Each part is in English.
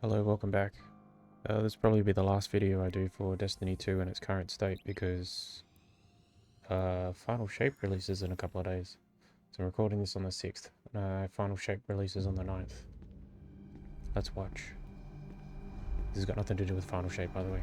Hello, welcome back. This will probably be the last video I do for Destiny 2 in its current state because Final Shape releases in a couple of days. So I'm recording this on the 6th. Final Shape releases on the 9th. Let's watch. This has got nothing to do with Final Shape, by the way.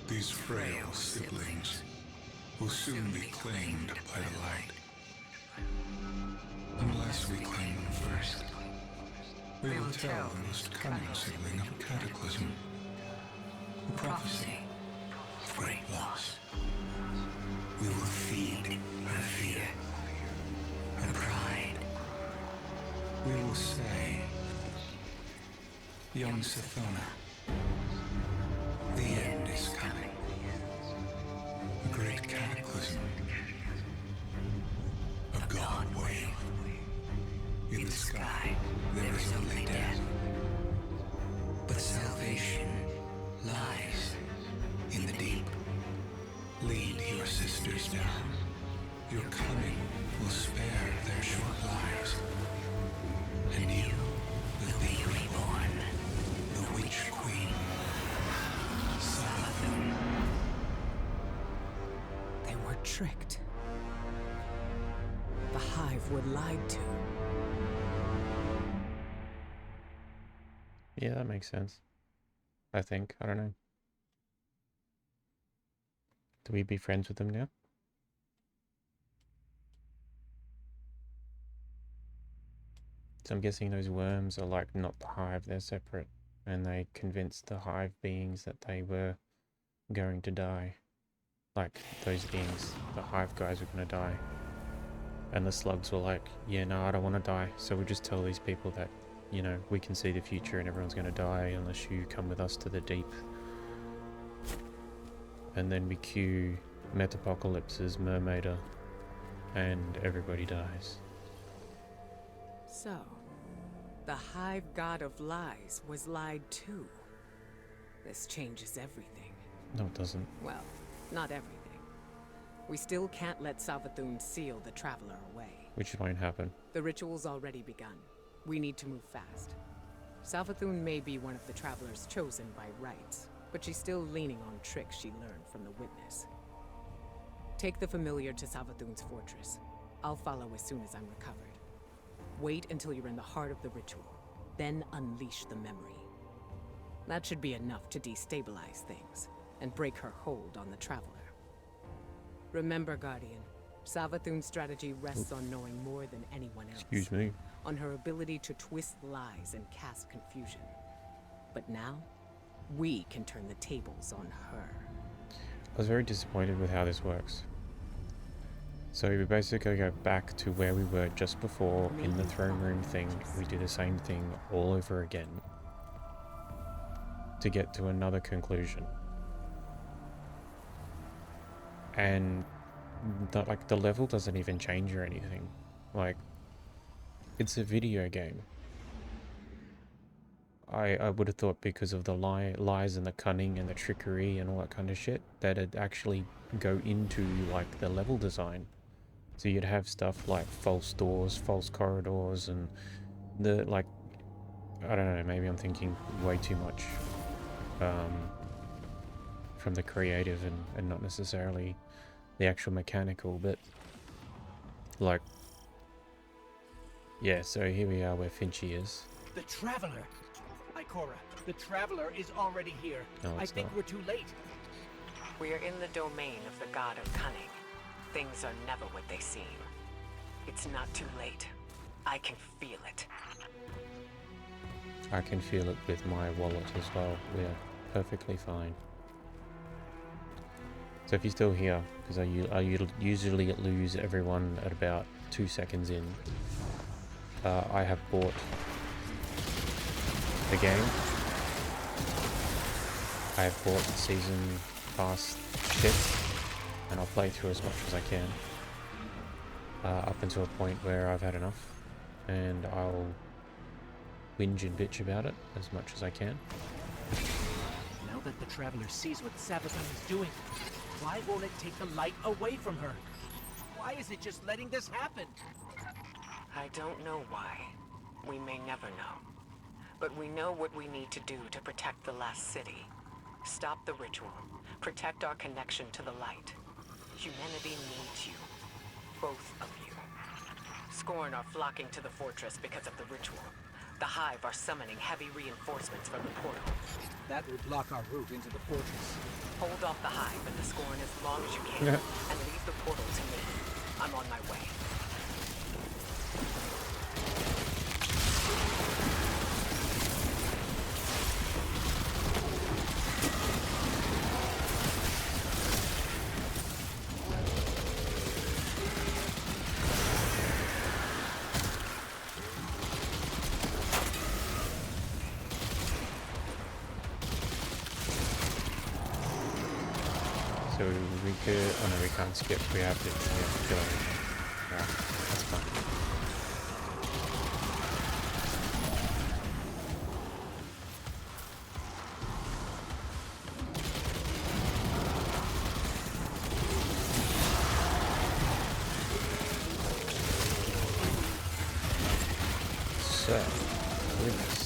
These frail siblings will soon be claimed by the light. Unless we claim them first, we will tell the most cunning sibling of cataclysm, the prophecy of great loss. We will feed her fear, her pride. We will say, young Sathona, the end is coming. A great cataclysm. A god wave. In the sky, there is only death. But salvation lies in the deep. Lead your sisters down. Your coming will spare their short lives. And you will be reborn, the Witch Queen. They were tricked. The Hive were lied to. Yeah, that makes sense. I think. I don't know. Do we be friends with them now? So I'm guessing those worms are like not the Hive, they're separate. And they convinced the Hive beings that they were going to die. Like, those beings, the Hive guys were gonna die. And the slugs were like, yeah, no, I don't want to die. So we just tell these people that, you know, we can see the future and everyone's gonna die unless you come with us to the deep. And then we cue Metapocalypse's Mermaider and everybody dies. So, the Hive god of lies was lied to. This changes everything. No, it doesn't. Well, not everything. We still can't let Savathun seal the Traveler away. Which won't happen. The ritual's already begun. We need to move fast. Savathun may be one of the Travelers chosen by rights, but she's still leaning on tricks she learned from the Witness. Take the familiar to Savathun's fortress. I'll follow as soon as I'm recovered. Wait until you're in the heart of the ritual, then unleash the memory. That should be enough to destabilize things and break her hold on the Traveler. Remember, Guardian, Savathun's strategy rests on knowing more than anyone else. Excuse me. On her ability to twist lies and cast confusion. But now, we can turn the tables on her. I was very disappointed with how this works. So we basically go back to where we were just before in the throne room thing. We do the same thing all over again to get to another conclusion. And the level doesn't even change or anything. Like, it's a video game. I would have thought because of the lies and the cunning and the trickery and all that kind of shit that it'd actually go into like the level design. So you'd have stuff like false doors, false corridors, and the like, I don't know, maybe I'm thinking way too much from the creative and not necessarily the actual mechanical, but like Yeah, so here we are where Finchy is. The Traveler! Ikora, the Traveler is already here. No, I it's think not. we're too late. We are in the domain of the god of cunning. Things are never what they seem. It's not too late. I can feel it. I can feel it with my wallet as well. We're perfectly fine. So if you're still here, because I usually lose everyone at about 2 seconds in, I have bought the game. I have bought the season pass shit, and I'll play through as much as I can, up until a point where I've had enough, and I'll whinge and bitch about it as much as I can. Now that the Traveler sees what Savathun is doing, why won't it take the light away from her? Why is it just letting this happen? I don't know why. We may never know. But we know what we need to do to protect the last city. Stop the ritual. Protect our connection to the light. Humanity needs you. Both of you. Scorn are flocking to the fortress because of the ritual. The Hive are summoning heavy reinforcements from the portal. That would block our route into the fortress. Hold off the Hive and the Scorn as long as you can, and leave the portal to me. I'm on my way. So we could, oh no, we can't skip, we have to kill everything. Alright, that's fine. So, goodness.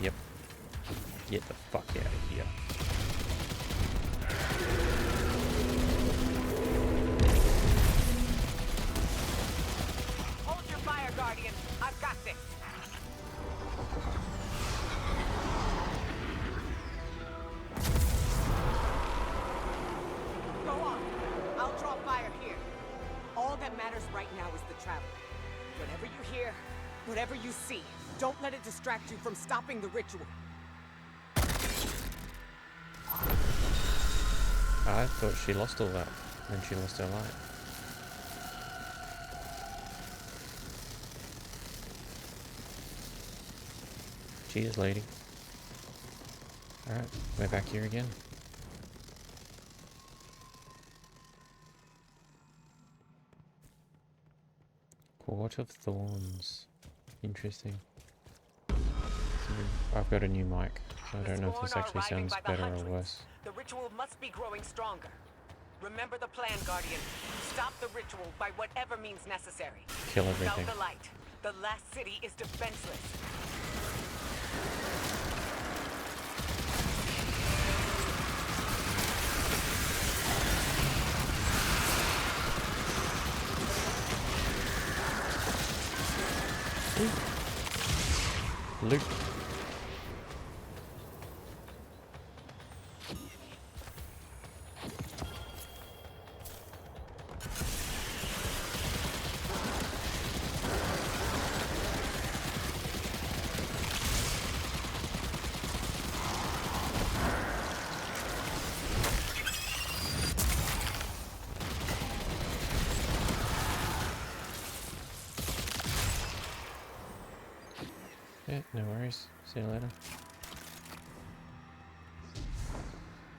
Yep. Get the fuck out of here. Hold your fire, Guardian. I've got this. Go on. I'll draw fire here. All that matters right now is the Traveler. Whatever you hear, whatever you see, don't let it distract you from stopping the ritual. I thought she lost all that when she lost her light. Cheers, lady. Alright, we're back here again. Court of Thorns. Interesting. So I've got a new mic, so I don't know if this actually sounds better or worse. The ritual must be growing stronger. Remember the plan, Guardian. Stop the ritual by whatever means necessary. Kill everything. Without the light, the last city is defenseless. Loot. Yeah, no worries. See you later.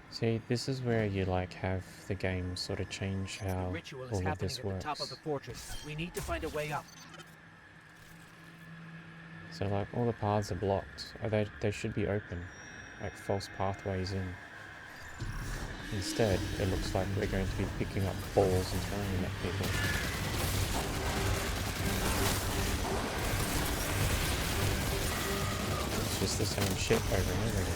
See, this is where you like have the game sort of change The how ritual is all of happening this at the works. top of the fortress. We need to find a way up. So like all the paths are blocked. They should be open, like false pathways in. Instead, it looks like we're going to be picking up balls and throwing them at people. It's just the same shit over and over again.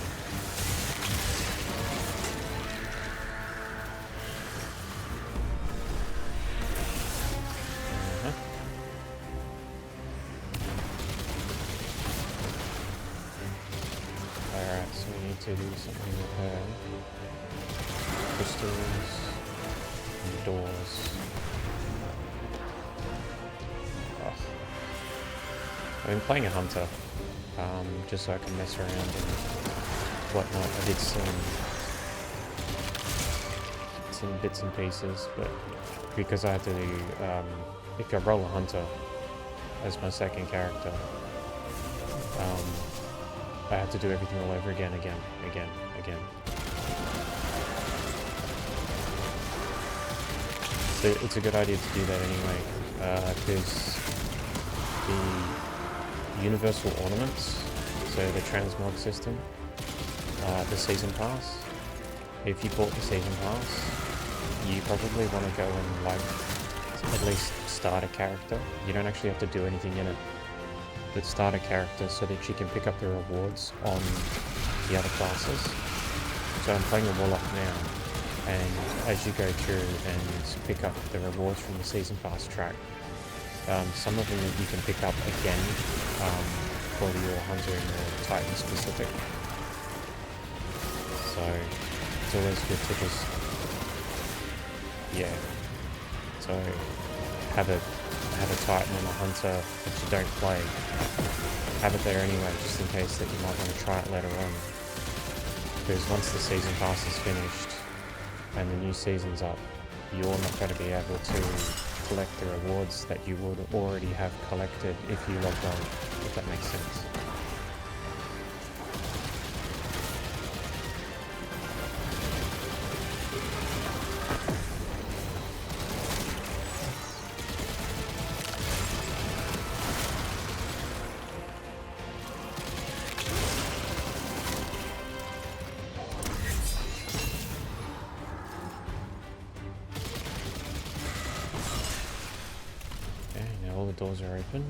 Alright, so we need to do something with her. Crystals and doors. Oh. I've been playing a hunter, just so I can mess around and whatnot. I did some bits and pieces, but because I had to do, if I roll a hunter as my second character, I had to do everything all over again. So it's a good idea to do that anyway, because the universal ornaments, so the transmog system, the season pass, if you bought the season pass, you probably want to go and like at least start a character. You don't actually have to do anything in it, but start a character so that you can pick up the rewards on the other classes. So I'm playing a warlock now, and as you go through and pick up the rewards from the season pass track, some of them you can pick up again for your hunter and your titan specific. So it's always good to just, yeah, so have a titan and a hunter that you don't play, have it there anyway, just in case that you might want to try it later on. Because once the season pass is finished and the new season's up, you're not going to be able to collect the rewards that you would already have collected if you logged on, if that makes sense. Doors are open.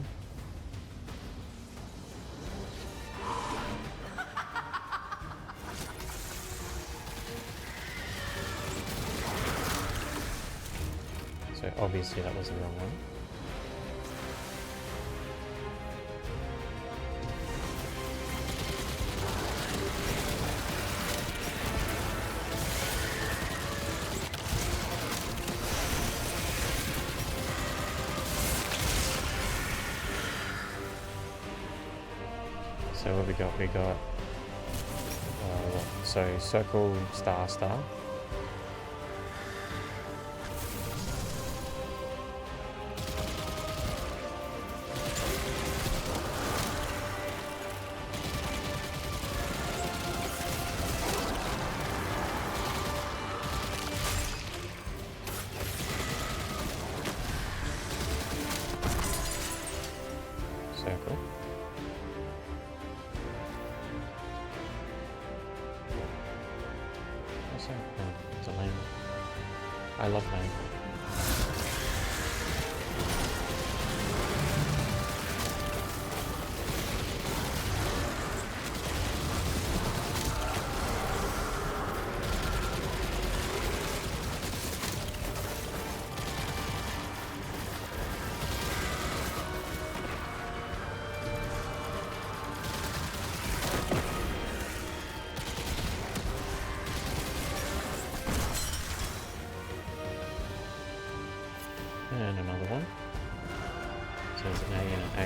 So obviously that was the wrong one. So what we got? We got so circle, star, star. Circle. What's that? Oh, it's a lane. I love lane. And another one. So there's an A and an A.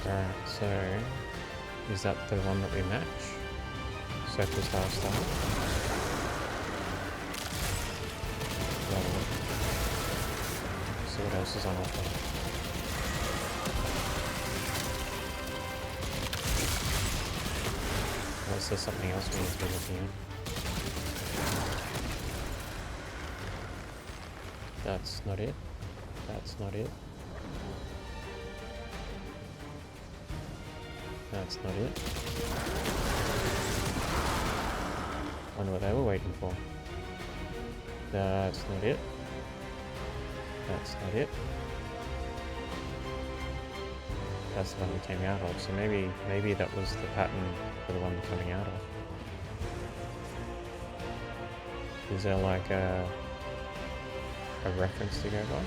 Alright, so is that the one that we match? Circle, star, star. See what else is on offer. Unless there's something else we need to be looking at. That's not it. That's not it. That's not it. Wonder what they were waiting for. That's not it. That's not it. That's the one we came out of. So maybe that was the pattern for the one we're coming out of. Is there like a reference to go by?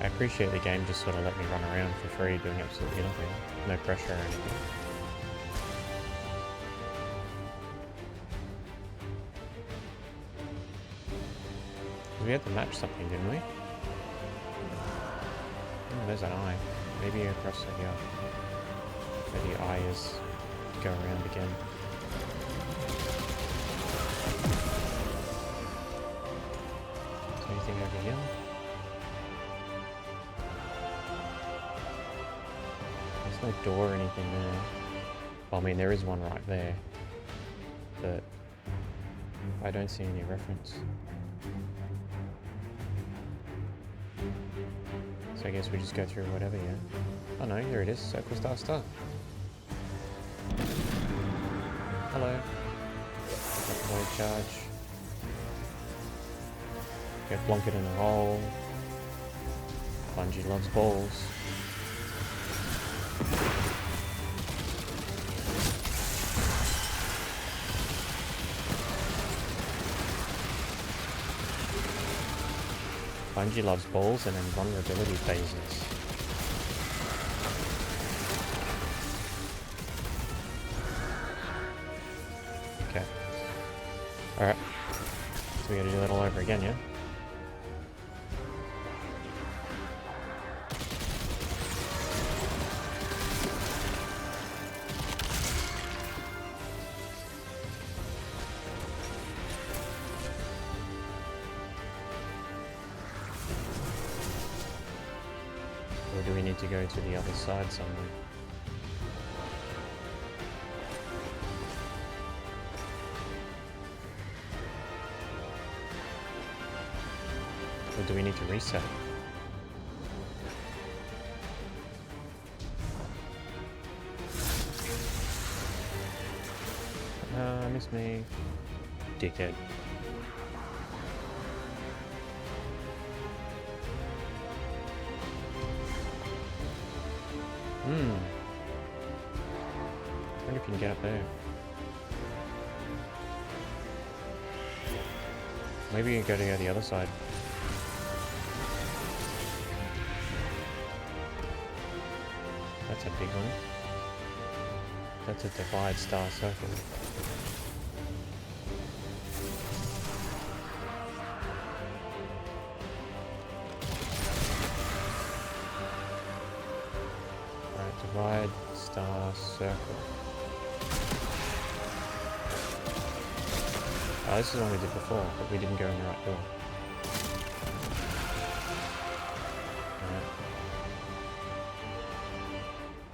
I appreciate the game just sort of let me run around for free doing absolutely nothing. No pressure or anything. We had to match something, didn't we? Oh, there's an eye. Maybe across it, yeah. Where the eye is go around again. Is there anything over here? There's no door or anything there. Well, I mean, there is one right there. But I don't see any reference. So I guess we just go through whatever, yeah. Oh no, there it is. Circle star star. Hello. Low charge. Get Blonket in the hole. Bungie loves balls. Bungie loves balls and then vulnerability phases. Okay. Alright. So we gotta do that all over again, yeah? Or do we need to go to the other side somewhere? Or do we need to reset? Miss me. Dickhead. I wonder if you can get up there. Maybe you can go to the other side. That's a big one. That's a divide star circle. Divide, star, circle. Oh, this is one we did before, but we didn't go in the right door. Alright.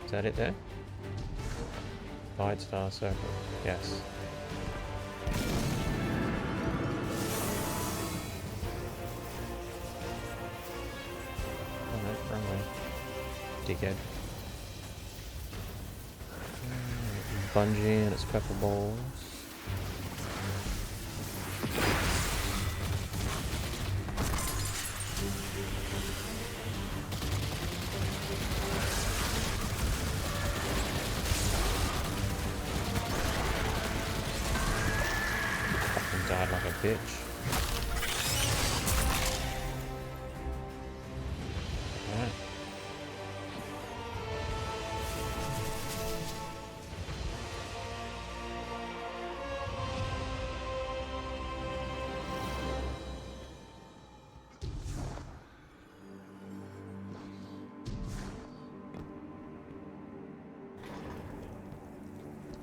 Is that it there? Divide, star, circle. Yes. Oh no, wrong way. Dickhead. Bungie and its purple balls. Fucking died like a bitch. Alright.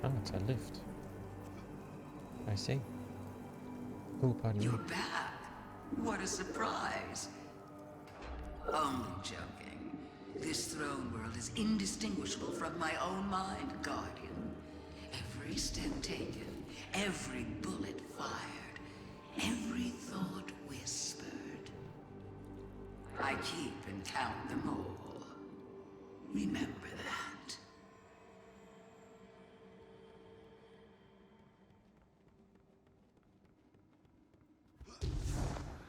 Oh, it's a lift. I see. Oh, pardon me. You're back. What a surprise. Only joking. This throne world is indistinguishable from my own mind, Guardian. Every step taken, every bullet fired, every thought whispered. I keep and count them all. Remember that.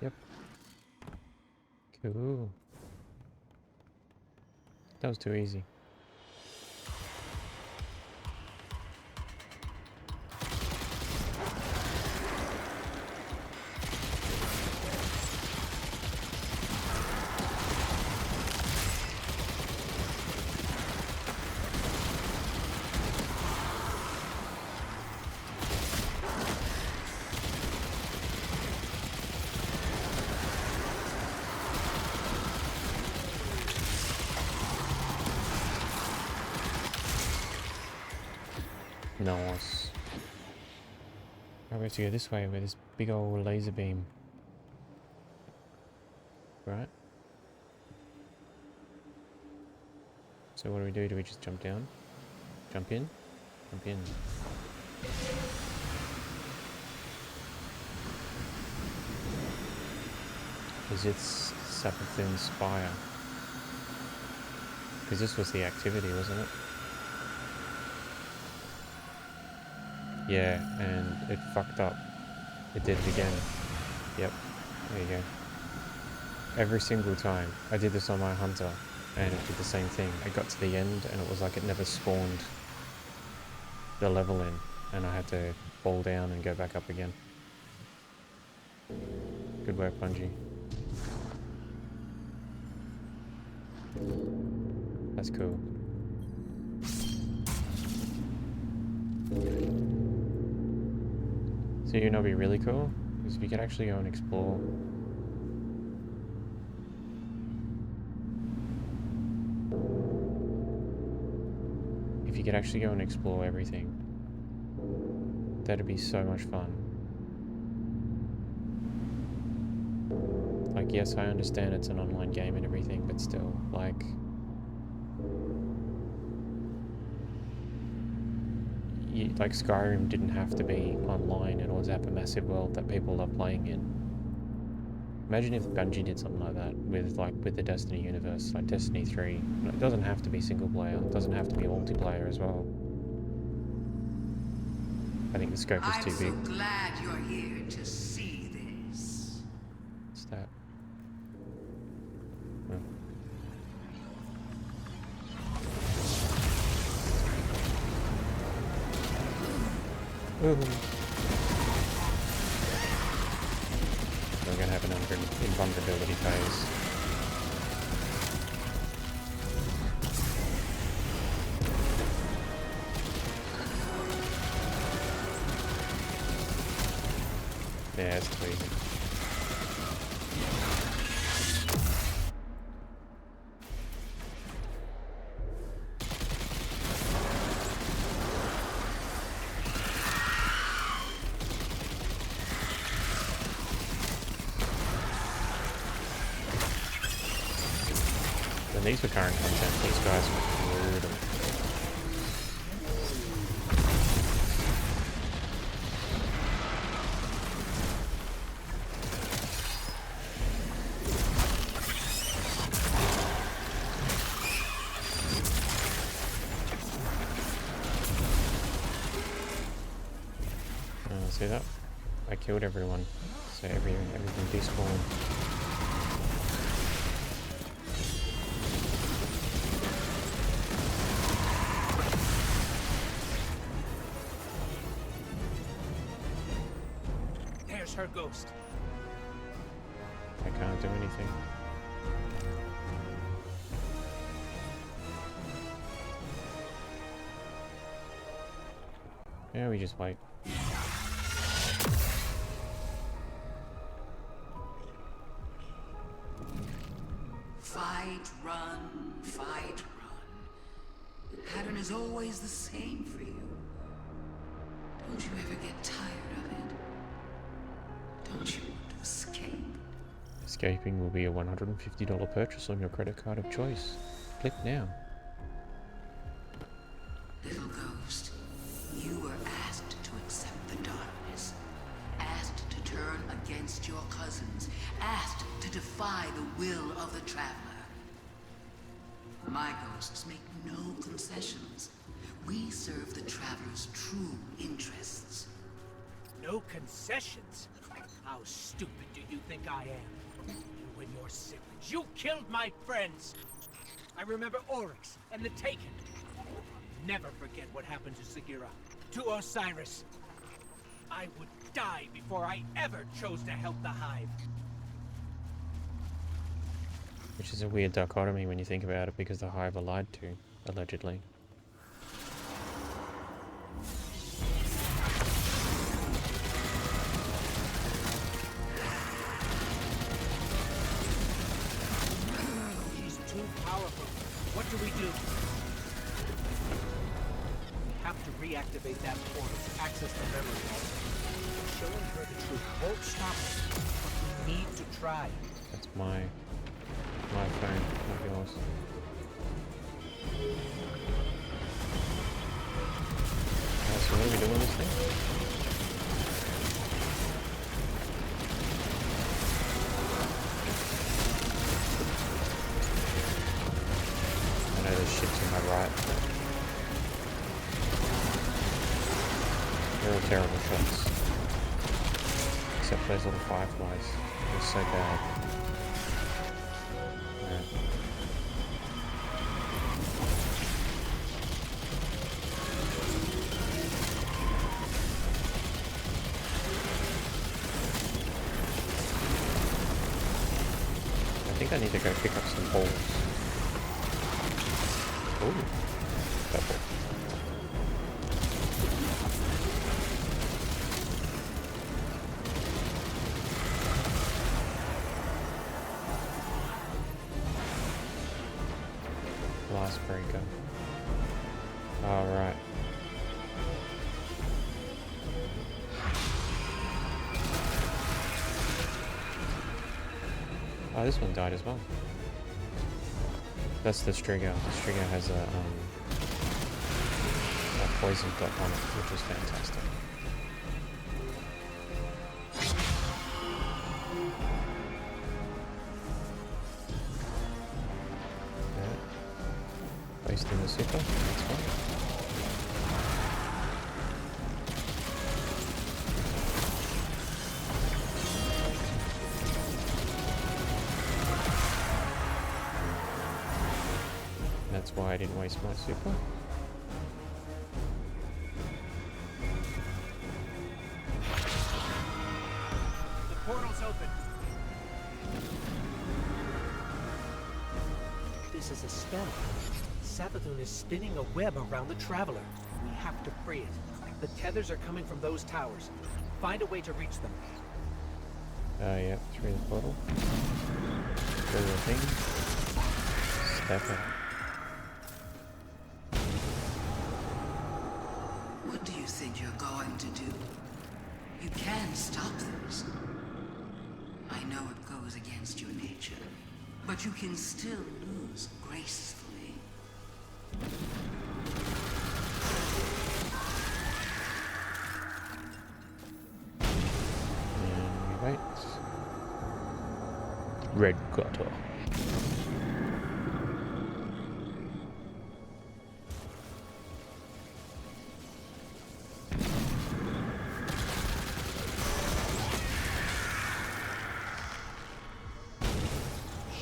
Yep. Cool. That was too easy. Nice. We have to go this way with this big old laser beam. Right? So what do? Do we just jump down? Jump in? Jump in. Because it's Savathun's Spire. Because this was the activity, wasn't it? Yeah, and it fucked up. It did it again. Yep, there you go. Every single time. I did this on my hunter, and it did the same thing. I got to the end, and it was like it never spawned the level in, and I had to fall down and go back up again. Good work, Bungie. That's cool. So you know, it'd be really cool is if you could actually go and explore. If you could actually go and explore everything, that'd be so much fun. Like, yes, I understand it's an online game and everything, but still, like, like Skyrim didn't have to be online in order to have a massive world that people love playing in. Imagine if Bungie did something like that with the Destiny universe, like Destiny 3. It doesn't have to be single player, it doesn't have to be multiplayer as well. I think the scope is too big. I'm so glad you're here to see this. What's that? Oh. Ooh. We're gonna have an invulnerability phase. Yeah, it's too easy. And these were current content, these guys were brutal. See that? I killed everyone, so everything despawned. There's her ghost. I can't do anything. Yeah, we just wait. Fight, run, fight, run. The pattern is always the same for you. Don't you ever get tired of it? Don't you want to escape? Escaping will be a $150 purchase on your credit card of choice. Click now. Little ghost, you were asked to accept the darkness, asked to turn thousands asked to defy the will of the Traveler. My ghosts make no concessions. We serve the Traveler's true interests. No concessions? How stupid do you think I am? You and your siblings, you killed my friends! I remember Oryx and the Taken. Never forget what happened to Sagira, to Osiris. I would die before I ever chose to help the Hive. Which is a weird dichotomy when you think about it, because the Hive are lied to, allegedly. She's too powerful. What do we do? We have to reactivate that portal to access the memory vault. Showing her the truth won't stop us. We need to try. That's my phone, not yours. So what are we doing with this thing? I know there's shit to my right. They're all terrible shots. Except those little fireflies. They're so bad. Yeah. I think I need to go pick up some balls. Ooh, purple. Blast breaker. Alright. Oh, this one died as well. That's the Striga. The Striga has a poison dot on it, which is fantastic. Yeah. Placed in the super. That's fine. That's why I didn't waste my super. The portal's open. This is a spell. Savathun is spinning a web around the Traveler. We have to free it. The tethers are coming from those towers. Find a way to reach them. Yeah, through the portal. Through the thing. Step out. What do you think you're going to do? You can stop this. I know it goes against your nature, but you can still lose gracefully. And we wait. Red gutter.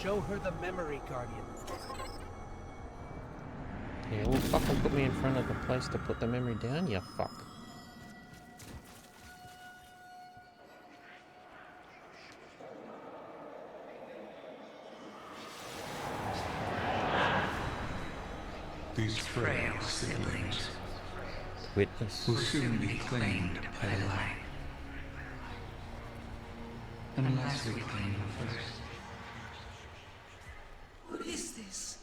Show her the memory guardian. Yeah, well, fucking put me in front of the place to put the memory down, you fuck. These frail siblings Witness. will soon be claimed by the light. Unless we claim them first. What is this?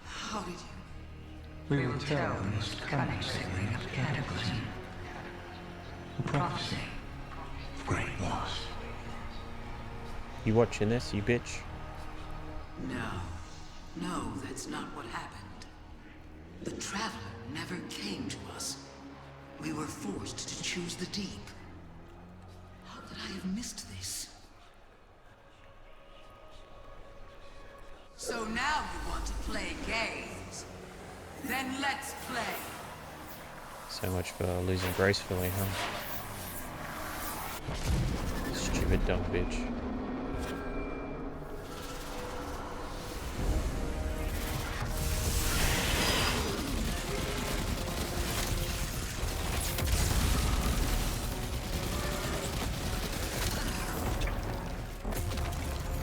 How did you? We will tell the most cunning sibling of the Cataclysm. A prophecy of great loss. You watching this, you bitch? No, that's not what happened. The Traveler never came to us. We were forced to choose the deep. How could I've missed this. So now you want to play games? Then let's play. So much for losing gracefully, huh? Stupid dumb bitch.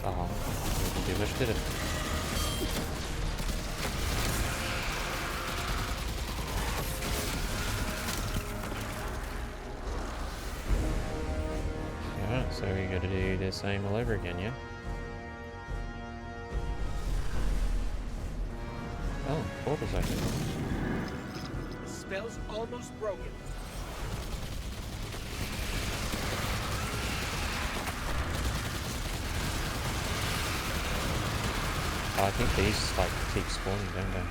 Oh, didn't do much, did it? Yeah, so we gotta do the same all over again, yeah? Oh, portal's open. The spell's almost broken. Oh, I think these like keep spawning, don't they?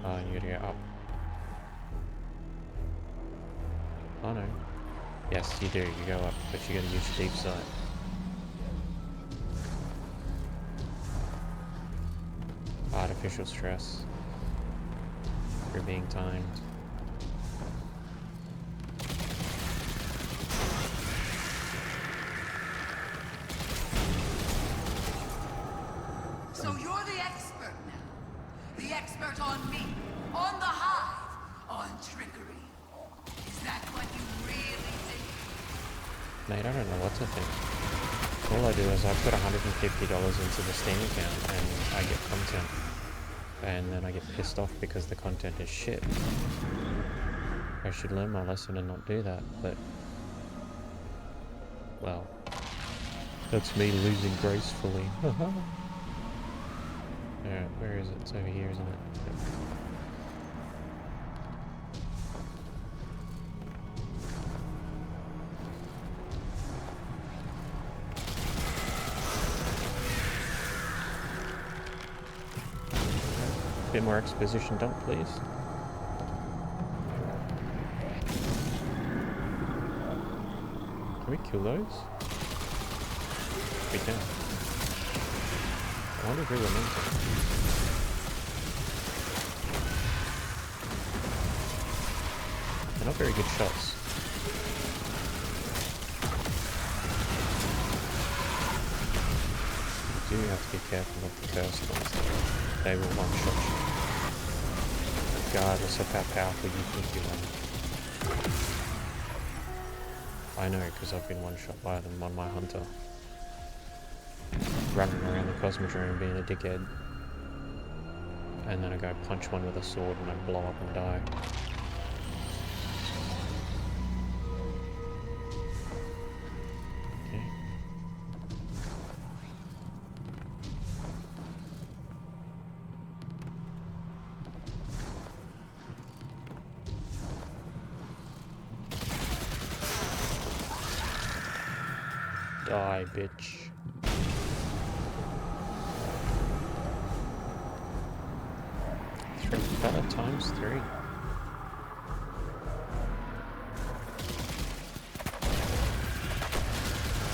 Oh, and you gotta go up. Oh no. Yes, you do. You go up, but you gotta use deep sight. Artificial stress. You're being timed. So you're the expert now. The expert on me, on the hive, on trickery. Is that what you really think? Mate, I don't know what to think. All I do is I put $150 into the Steam account and I get content. And then I get pissed off because the content is shit. I should learn my lesson and not do that, but... well... that's me losing gracefully. Alright, where is it? It's over here, isn't it? Yep. Bit more exposition dump, please. Can we kill those? We can. I wonder if we were meant to. They're not very good shots. You do have to be careful of the first ones. They will one-shot you. Regardless of how powerful you think you are. I know, because I've been one-shot by them on my hunter. Running around the Cosmodrome being a dickhead. And then I go punch one with a sword and I blow up and die. Okay. Die, bitch. That times 3. Look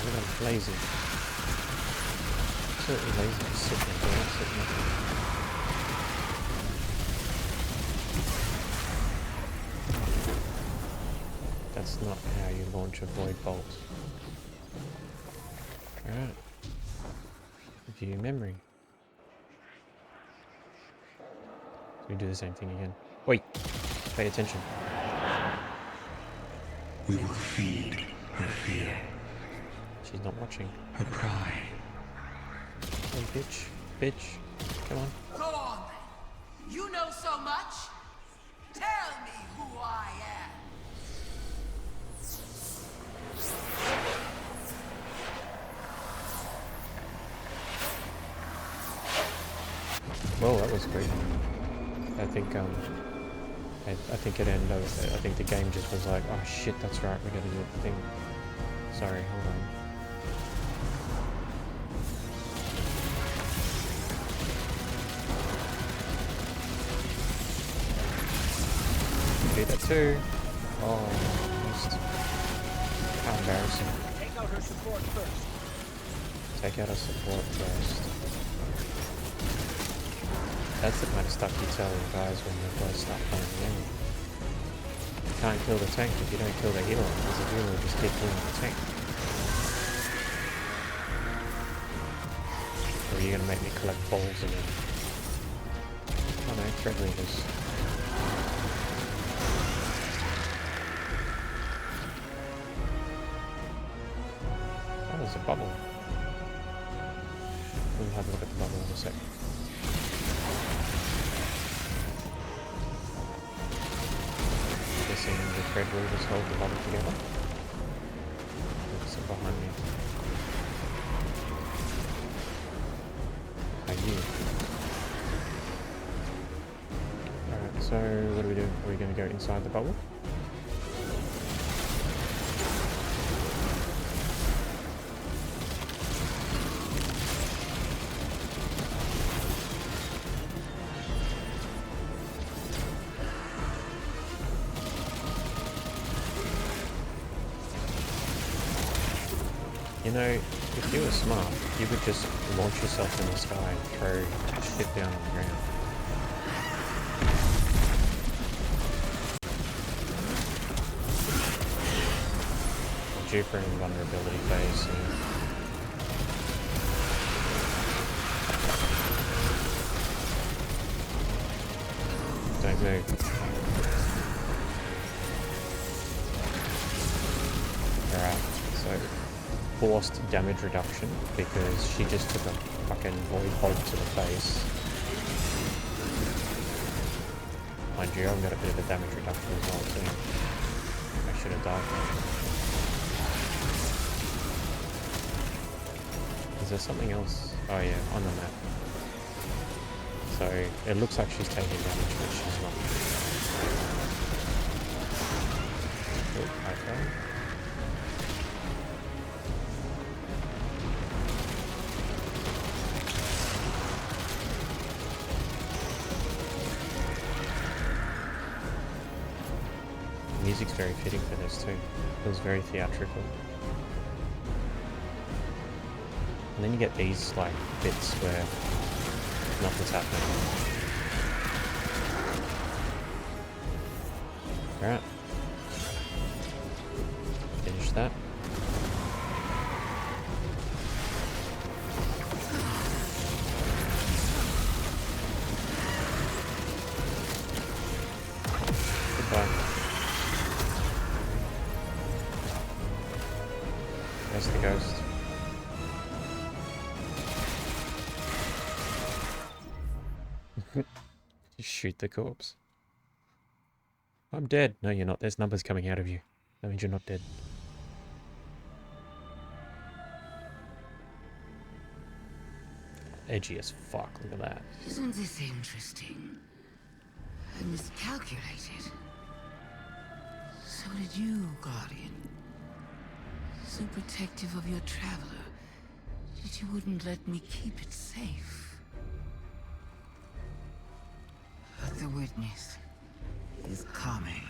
at them lazy. Absolutely lazy, just sitting there doing absolutely nothing. That's not how you launch a void bolt. Alright. View memory. We do the same thing again. Wait! Pay attention. We will feed her fear, She's not watching. her pride. Hey, bitch. Bitch. Come on. Go on then. You know so much. Tell me who I am. Well, that was great. I think I think it ended. I think the game just was like, oh shit, that's right, we gotta do the thing. Sorry, hold on. do that too. Oh, just how embarrassing. Take out her support first. Take out our support first. That's the kind of stuff you tell guys when they first start playing the game. You can't kill the tank if you don't kill the healer, because the healer will just keep killing the tank. Or are you going to make me collect balls again? Oh no, thread levers. Oh, there's a bubble. We'll have a look at the bubble in a sec. Guessing the thread levers hold the bubble together. What's it behind me? Are you? Alright, so what are we doing? Are we going to go inside the bubble? You know, if you were smart, you would just launch yourself in the sky and throw shit down on the ground. Due for an invulnerability phase soon. Don't move. Alright, so forced damage reduction because she just took a fucking void hog to the face. Mind you, I've got a bit of a damage reduction as well too. I should have died. Is there something else? Oh yeah, on the map. So it looks like she's taking damage, but she's not. Oh, I fell. The music's very fitting for this too. It feels very theatrical. And then you get these like bits where nothing's happening. Alright. Finish that. Goodbye. There's the ghost. You shoot the corpse. I'm dead. No, you're not. There's numbers coming out of you. That means you're not dead. Edgy as fuck. Look at that. Isn't this interesting? I miscalculated. So did you, Guardian. So protective of your traveler that you wouldn't let me keep it safe. But the witness is coming.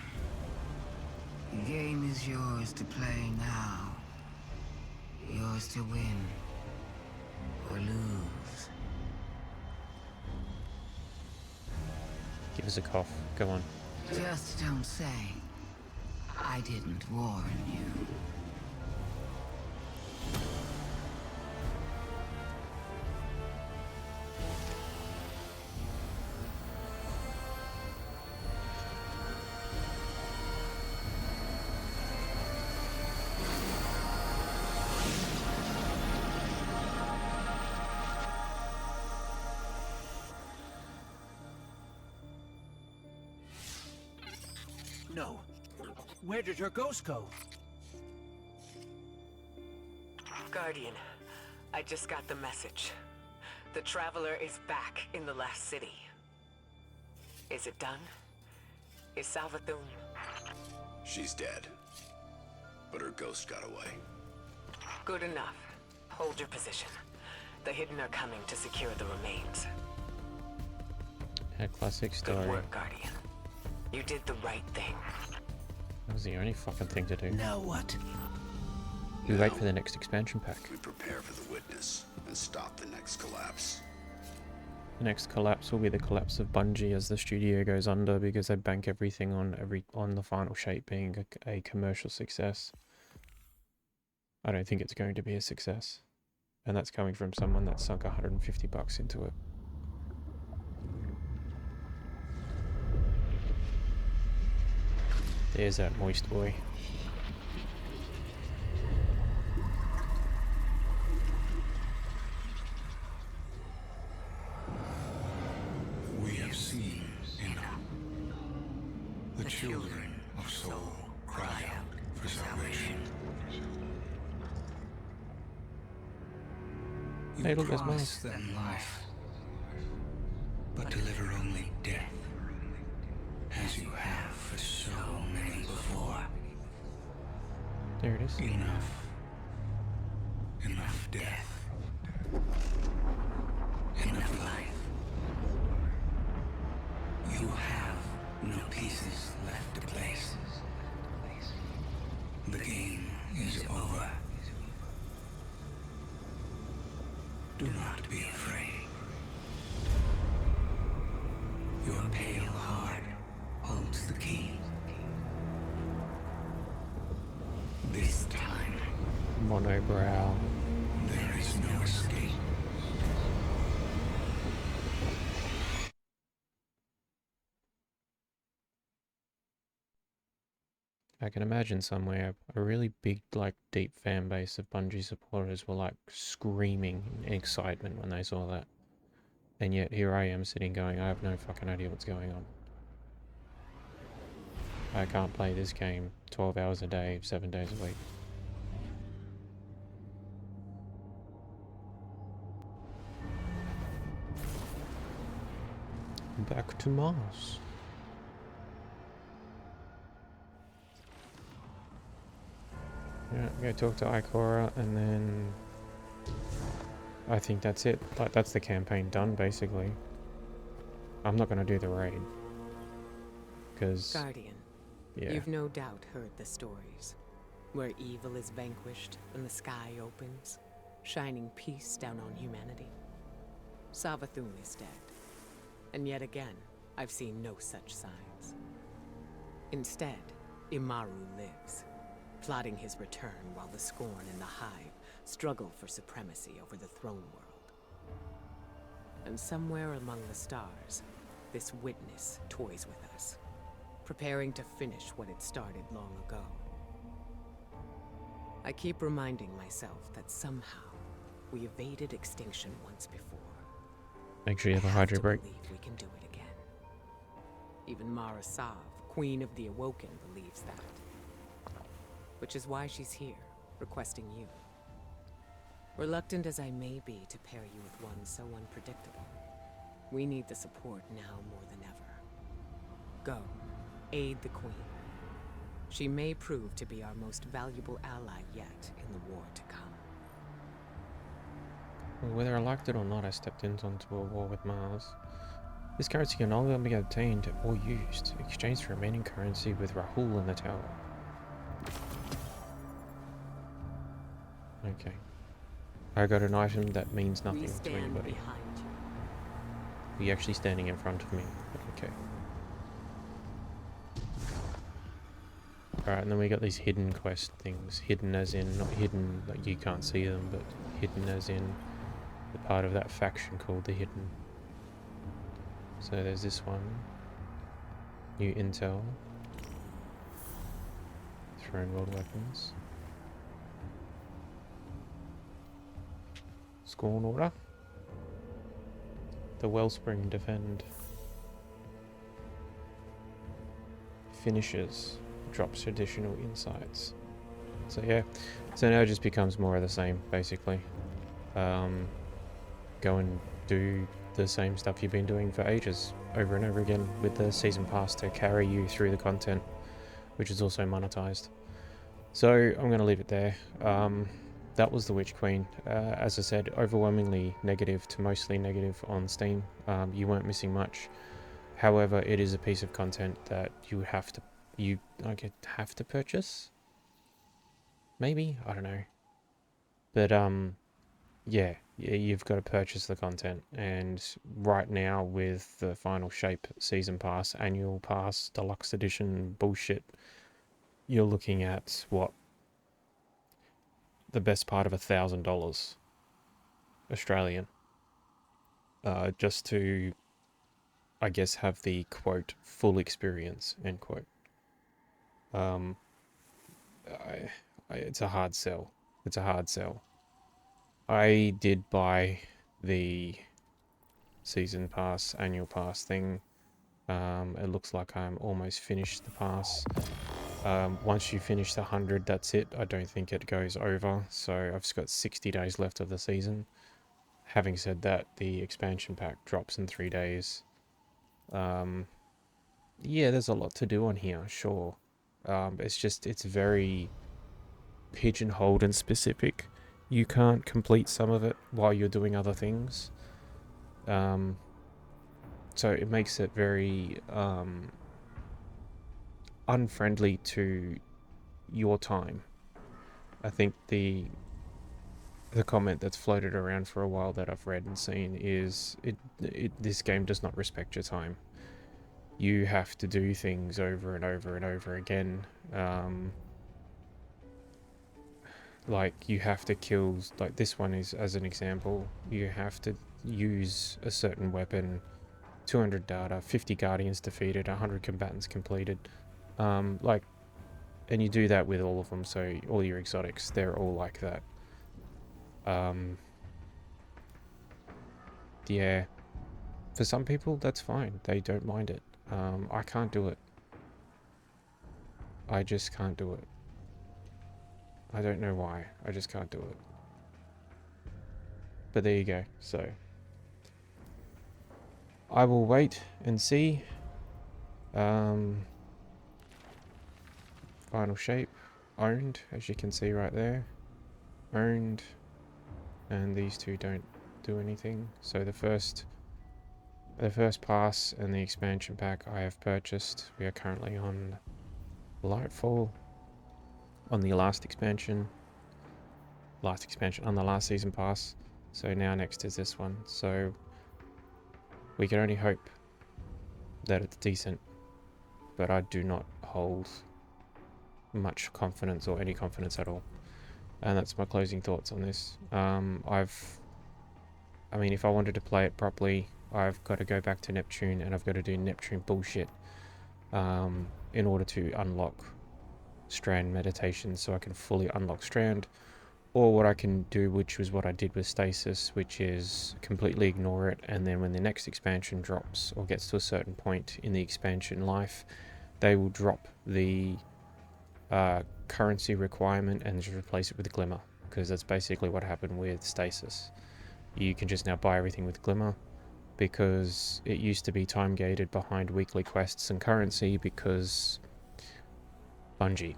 The game is yours to play now. Yours to win or lose. Give us a cough. Go on. Just don't say I didn't warn you. No. Where did her ghost go? Guardian, I just got the message. The Traveler is back in the last city. Is it done? Is Savathun... She's dead. But her ghost got away. Good enough. Hold your position. The Hidden are coming to secure the remains. A classic Good story. work, Guardian. You did the right thing. That was the only fucking thing to do. Now what? We wait Now for the next expansion pack. we prepare for the witness and stop the next collapse. The next collapse will be the collapse of Bungie as the studio goes under because they bank everything on the final shape being a commercial success. I don't think it's going to be a success. And that's coming from someone that sunk $150 into it. There's that moist boy. We have seen enough. The children of soul cry out for salvation. Hey, You look, there's promised them life, but deliver only death, as you have for so many before. There it is. Enough. Enough death. Enough life. You have no pieces left to place. The game is over. Do not be afraid. Your pale heart holds the key. This time, Monobrow. there is no escape. I can imagine somewhere a really big, like, deep fan base of Bungie supporters were like screaming in excitement when they saw that. And yet here I am sitting going, I have no fucking idea what's going on. I can't play this game 12 hours a day, 7 days a week. Back to Mars. Yeah, go talk to Ikora, and then I think that's it. Like, that's the campaign done, basically. I'm not going to do the raid. Because, Guardian, yeah. you've no doubt heard the stories. Where evil is vanquished and the sky opens, shining peace down on humanity. Savathun is dead. And yet again, I've seen no such signs. Instead, Imaru lives, plotting his return while the Scorn and the Hive struggle for supremacy over the throne world. And somewhere among the stars, this witness toys with us, preparing to finish what it started long ago. I keep reminding myself that somehow we evaded extinction once before. Make sure you have a I hydro to break. believe we can do it again. Even Mara Sav, Queen of the Awoken, believes that. Which is why she's here, requesting you. Reluctant as I may be to pair you with one so unpredictable, we need the support now more than ever. Go, aid the Queen. She may prove to be our most valuable ally yet in the war to come. Well, whether I liked it or not, I stepped into a war with Mars. This currency can no longer be obtained or used. Exchange the remaining currency with Rahul in the tower. Okay. I got an item that means We nothing to stand anybody. behind you. You're actually standing in front of me, but okay. Alright, and then we got these hidden quest things. Hidden as in, not hidden like you can't see them, but hidden as in the part of that faction called the Hidden. So there's this one. New intel. Throne world weapons. Scorn order. The Wellspring defend. Finishes. Drops additional insights. So yeah, so now it just becomes more of the same, basically. Go and do the same stuff you've been doing for ages, over and over again, with the season pass to carry you through the content, which is also monetized. So I'm going to leave it there. That was the Witch Queen. As I said, overwhelmingly negative to mostly negative on Steam. You weren't missing much. However, it is a piece of content that you have to purchase. Maybe, I don't know. But yeah, you've got to purchase the content, and right now with the Final Shape Season Pass, Annual Pass, Deluxe Edition bullshit, you're looking at what? The best part of $1,000 Australian. Just to, I guess, have the quote full experience, end quote. It's a hard sell. It's a hard sell. I did buy the season pass, annual pass thing. It looks like I'm almost finished the pass. Once you finish the 100, that's it. I don't think it goes over. So I've just got 60 days left of the season. Having said that, the expansion pack drops in 3 days. Yeah, there's a lot to do on here, sure. It's very pigeonholed and specific. You can't complete some of it while you're doing other things. So it makes it very unfriendly to your time. I think the comment that's floated around for a while that I've read and seen is this game does not respect your time. You have to do things over and over and over again. Like you have to kill, like this one is as an example, you have to use a certain weapon, 200 data, 50 guardians defeated, 100 combatants completed. And you do that with all of them, so all your exotics, they're all like that. Yeah, for some people that's fine, they don't mind it. I can't do it. I just can't do it. I don't know why, I just can't do it. But there you go, so I will wait and see. Final Shape, owned, as you can see right there. Owned, and these two don't do anything. So the first pass and the expansion pack I have purchased. We are currently on Lightfall, on the last expansion, on the last season pass. So now next is this one. So we can only hope that it's decent, but I do not hold much confidence or any confidence at all. And that's my closing thoughts on this. I mean, if I wanted to play it properly, I've got to go back to Neptune and I've got to do Neptune bullshit in order to unlock Strand meditation, so I can fully unlock Strand. Or what I can do, which was what I did with Stasis, which is completely ignore it, and then when the next expansion drops or gets to a certain point in the expansion life, they will drop the currency requirement and just replace it with Glimmer, because that's basically what happened with Stasis. You can just now buy everything with Glimmer, because it used to be time gated behind weekly quests and currency, because Bungie,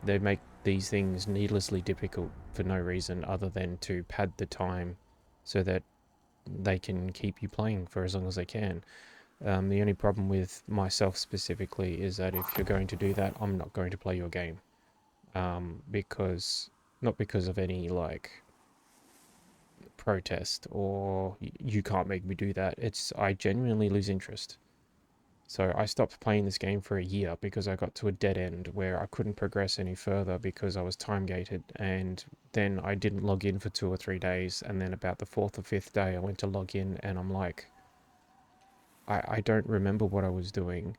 they make these things needlessly difficult for no reason other than to pad the time so that they can keep you playing for as long as they can. The only problem with myself specifically is that if you're going to do that, I'm not going to play your game. Because, not because of any, like, protest or you can't make me do that. It's, I genuinely lose interest. So I stopped playing this game for a year because I got to a dead end where I couldn't progress any further because I was time gated, and then I didn't log in for 2 or 3 days, and then about the 4th or 5th day I went to log in and I'm like, I don't remember what I was doing,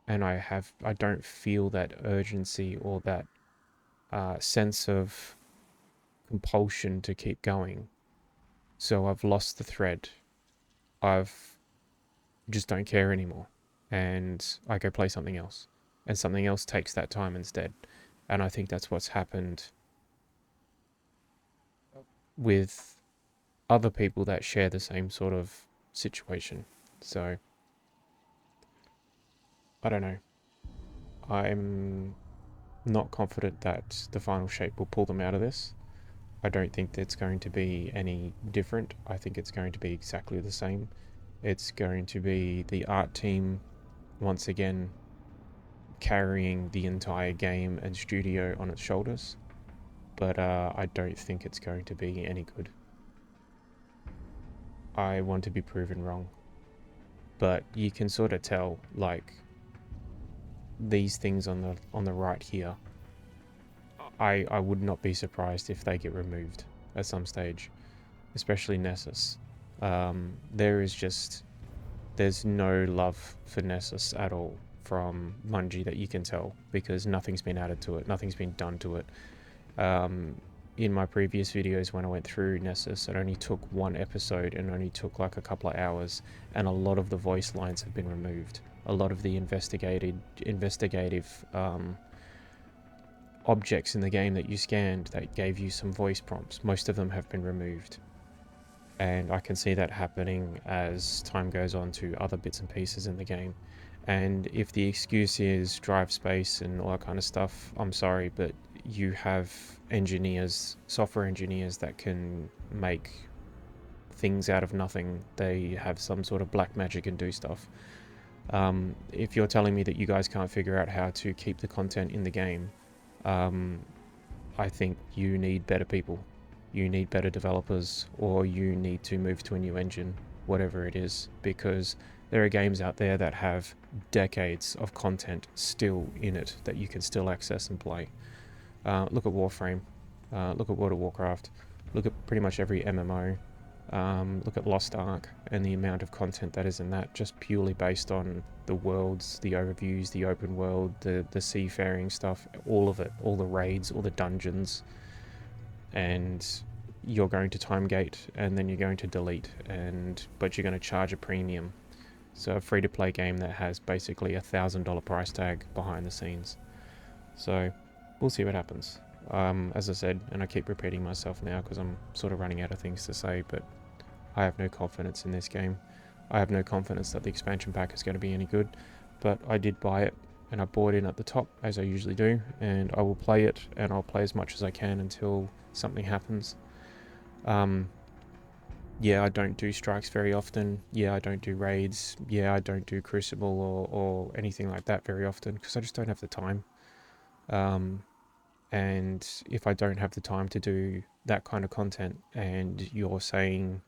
and I don't feel that urgency or that sense of compulsion to keep going. So I've lost the thread. Just don't care anymore. And I go play something else. And something else takes that time instead. And I think that's what's happened with other people that share the same sort of situation. So, I don't know. I'm not confident that the Final Shape will pull them out of this. I don't think it's going to be any different. I think it's going to be exactly the same. It's going to be the art team once again carrying the entire game and studio on its shoulders, but I don't think it's going to be any good. I want to be proven wrong, but you can sort of tell, like, these things on the right here, I would not be surprised if they get removed at some stage, especially Nessus. There's no love for Nessus at all from Bungie that you can tell, because nothing's been added to it, nothing's been done to it. In my previous videos when I went through Nessus, it only took one episode and only took like a couple of hours, and a lot of the voice lines have been removed. A lot of the investigative objects in the game that you scanned that gave you some voice prompts, most of them have been removed. And I can see that happening as time goes on to other bits and pieces in the game. And if the excuse is drive space and all that kind of stuff, I'm sorry, but you have engineers, software engineers that can make things out of nothing. They have some sort of black magic and do stuff. If you're telling me that you guys can't figure out how to keep the content in the game, I think you need better people. You need better developers, or you need to move to a new engine, whatever it is, because there are games out there that have decades of content still in it that you can still access and play. Look at Warframe, look at World of Warcraft, look at pretty much every MMO, look at Lost Ark and the amount of content that is in that, just purely based on the worlds, the overviews, the open world, the seafaring stuff, all of it, all the raids, all the dungeons. And you're going to timegate and then you're going to delete, but you're going to charge a premium. So a free-to-play game that has basically $1,000 price tag behind the scenes. So we'll see what happens. As I said, and I keep repeating myself now because I'm sort of running out of things to say, but I have no confidence in this game. I have no confidence that the expansion pack is going to be any good, but I did buy it, and I bought in at the top, as I usually do, and I will play it, and I'll play as much as I can until something happens. Yeah, I don't do strikes very often. Yeah, I don't do raids. Yeah, I don't do Crucible or anything like that very often, because I just don't have the time. And if I don't have the time to do that kind of content, and you're saying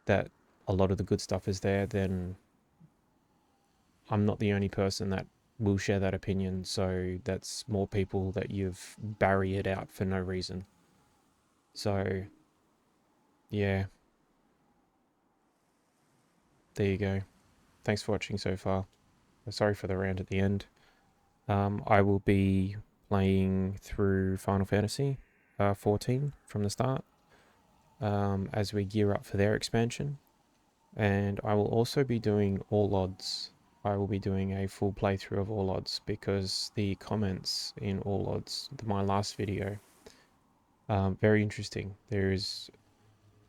that a lot of the good stuff is there, then I'm not the only person that will share that opinion. So that's more people that you've barriered out for no reason. So yeah, there you go. Thanks for watching so far. Sorry for the rant at the end. I will be playing through Final Fantasy 14 from the start as we gear up for their expansion. And I will also be doing All Odds. I will be doing a full playthrough of All Odds, because the comments in All Odds, my last video, very interesting. There is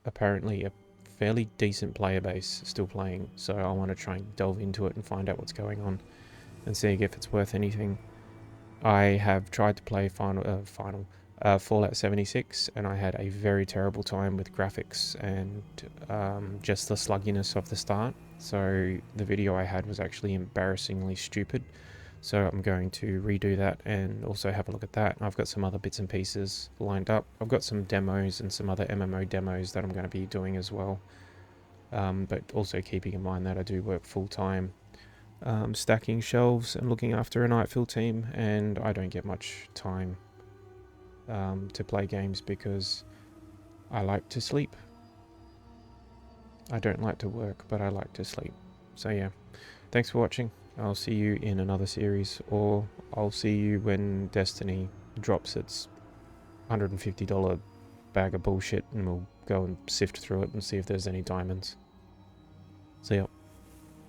apparently a fairly decent player base still playing, so I want to try and delve into it and find out what's going on and see if it's worth anything. I have tried to play Fallout 76, and I had a very terrible time with graphics and just the slugginess of the start. So the video I had was actually embarrassingly stupid. So I'm going to redo that and also have a look at that. I've got some other bits and pieces lined up. I've got some demos and some other MMO demos that I'm going to be doing as well. But also keeping in mind that I do work full time, stacking shelves and looking after a Nightfield team, and I don't get much time to play games because I like to sleep. I don't like to work, but I like to sleep. So yeah, thanks for watching. I'll see you in another series, or I'll see you when Destiny drops its $150 bag of bullshit, and we'll go and sift through it and see if there's any diamonds. See ya.